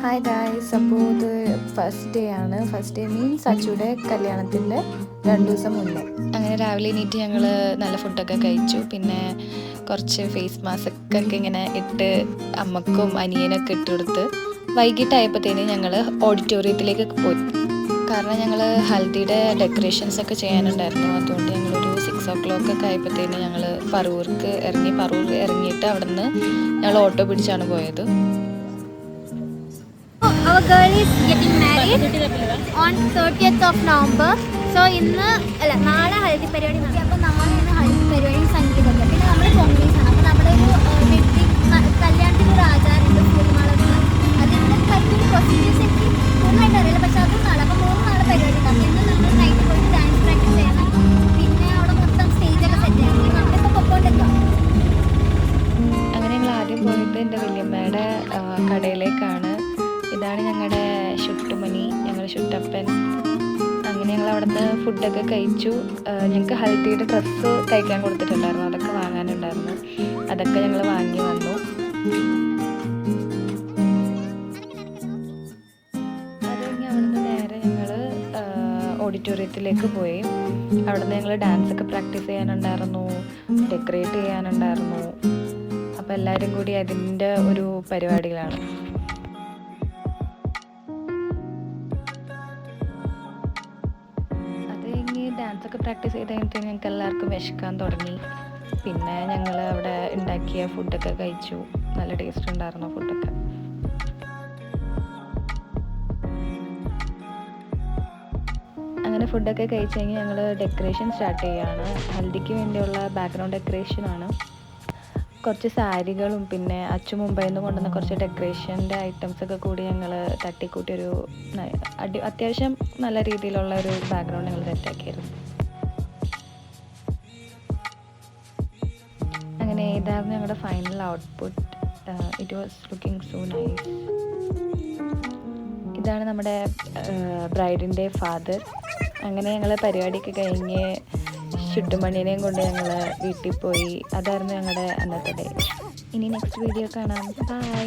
Hi guys, അപ്പോൾ ഇത് first day ആണ്. ഫസ്റ്റ് ഡേ മീൻസ് അച്ചുയുടെ കല്യാണത്തിൻ്റെ 2 ദിവസം മുന്നേ. അങ്ങനെ രാവിലെ എണീറ്റ് ഞങ്ങൾ നല്ല ഫുഡൊക്കെ കഴിച്ചു. പിന്നെ കുറച്ച് ഫേസ് മാസ്ക് ഒക്കെ ഇങ്ങനെ ഇട്ട് അമ്മക്കും അനിയനൊക്കെ ഇട്ട് കൊടുത്ത് വൈകിട്ടായപ്പോഴത്തേന് ഞങ്ങൾ ഓഡിറ്റോറിയത്തിലേക്ക് പോയി. കാരണം ഞങ്ങൾ ഹൽദിയുടെ ഡെക്കറേഷൻസ് ഒക്കെ ചെയ്യാനുണ്ടായിരുന്നു. അതുകൊണ്ട് ഞങ്ങളൊരു 6 o'clock ഒക്കെ ആയപ്പോഴത്തേന് ഞങ്ങൾ പറൂർ ഇറങ്ങിയിട്ട് അവിടെ നിന്ന് ഞങ്ങൾ ഓട്ടോ പിടിച്ചാണ് പോയത്. Our girl is getting married on 30th of November. So നാളെ ഹൽദി പരിപാടി നടത്തി. അപ്പോൾ നാളെയാണ് ഹൽദി പരിപാടി സംഗീതമൊക്കെ. പിന്നെ നമ്മൾ കോൺഗ്രസ് ആണ്. അപ്പോൾ നമ്മുടെ ഒരു വെഡിങ് കല്യാണത്തിന് ഒരു ആചാരമുണ്ട് പൂർണ്ണമാളെന്ന്. അതിൻ്റെ കഴിഞ്ഞ പ്രൊസീജിയേഴ്സ് എനിക്ക് പൂർണ്ണമായിട്ട് അറിയില്ല. പക്ഷേ അതും നാളെ. അപ്പോൾ 3 നാളെ പരിപാടി ഉണ്ടാകും. ഇന്ന് നമ്മൾ നൈറ്റ് പോയിട്ട് ഡാൻസ് പ്രാക്ടീസ് ചെയ്യണം. പിന്നെ അവിടെ മൊത്തം സ്റ്റേജൊക്കെ സെറ്റ് ചെയ്യണം. നമ്മളിപ്പോൾ പൊക്കോണ്ടിരിക്കാം. അങ്ങനെ ഞങ്ങൾ ആദ്യം പോയിട്ട് എൻ്റെ വല്യമ്മയുടെ കടയിലേക്കാണ്. ഇതാണ് ഞങ്ങളുടെ ഷുട്ടുമണി, ഞങ്ങളുടെ ഷുട്ടപ്പൻ. അങ്ങനെ ഞങ്ങൾ അവിടെ നിന്ന് ഫുഡൊക്കെ കഴിച്ചു. ഞങ്ങൾക്ക് ഹൽദിയുടെ ഡ്രസ്സ് കഴിക്കാൻ കൊടുത്തിട്ടുണ്ടായിരുന്നു, അതൊക്കെ വാങ്ങാനുണ്ടായിരുന്നു. അതൊക്കെ ഞങ്ങൾ വാങ്ങി വന്നു. അത് കഴിഞ്ഞ് അവിടെ നിന്ന് നേരെ ഞങ്ങൾ ഓഡിറ്റോറിയത്തിലേക്ക് പോയി. അവിടെ നിന്ന് ഞങ്ങൾ ഡാൻസൊക്കെ പ്രാക്ടീസ് ചെയ്യാനുണ്ടായിരുന്നു, ഡെക്കറേറ്റ് ചെയ്യാനുണ്ടായിരുന്നു. അപ്പോൾ എല്ലാവരും കൂടി അതിൻ്റെ ഒരു പരിപാടികളാണ്. ഡാൻസൊക്കെ പ്രാക്ടീസ് ചെയ്ത് കഴിഞ്ഞിട്ട് ഞങ്ങൾക്ക് എല്ലാവർക്കും വിശക്കാൻ തുടങ്ങി. പിന്നെ ഞങ്ങൾ അവിടെ ഉണ്ടാക്കിയ ഫുഡൊക്കെ കഴിച്ചു. നല്ല ടേസ്റ്റ് ഉണ്ടായിരുന്നു ഫുഡൊക്കെ. അങ്ങനെ ഫുഡൊക്കെ കഴിച്ച് കഴിഞ്ഞ് ഞങ്ങൾ ഡെക്കറേഷൻ സ്റ്റാർട്ട് ചെയ്യുകയാണ്. ഹൽദിക്ക് വേണ്ടിയുള്ള ബാക്ക്ഗ്രൗണ്ട് ഡെക്കറേഷനാണ്. കുറച്ച് സാരികളും പിന്നെ അച്ചു മുംബൈയിൽ നിന്ന് കൊണ്ടുവന്ന കുറച്ച് ഡെക്കറേഷൻ്റെ ഐറ്റംസൊക്കെ കൂടി ഞങ്ങൾ തട്ടിക്കൂട്ടി ഒരു അത്യാവശ്യം നല്ല രീതിയിലുള്ള ഒരു ബാക്ക്ഗ്രൗണ്ട് ഞങ്ങൾ സെറ്റാക്കിയിരുന്നു. അങ്ങനെ ഇതായിരുന്നു ഞങ്ങളുടെ final output. It was looking so nice. ഇതാണ് നമ്മുടെ ബ്രൈഡിൻ്റെ ഫാദർ. അങ്ങനെ ഞങ്ങൾ പരിപാടിയൊക്കെ കഴിഞ്ഞ് ചുട്ടുമണ്ണിനെയും കൊണ്ട് ഞങ്ങൾ വീട്ടിൽ പോയി. അതായിരുന്നു ഞങ്ങളുടെ അന്നത്തെ ഡേ. ഇനി നെക്സ്റ്റ് വീഡിയോ കാണാം. ബൈ.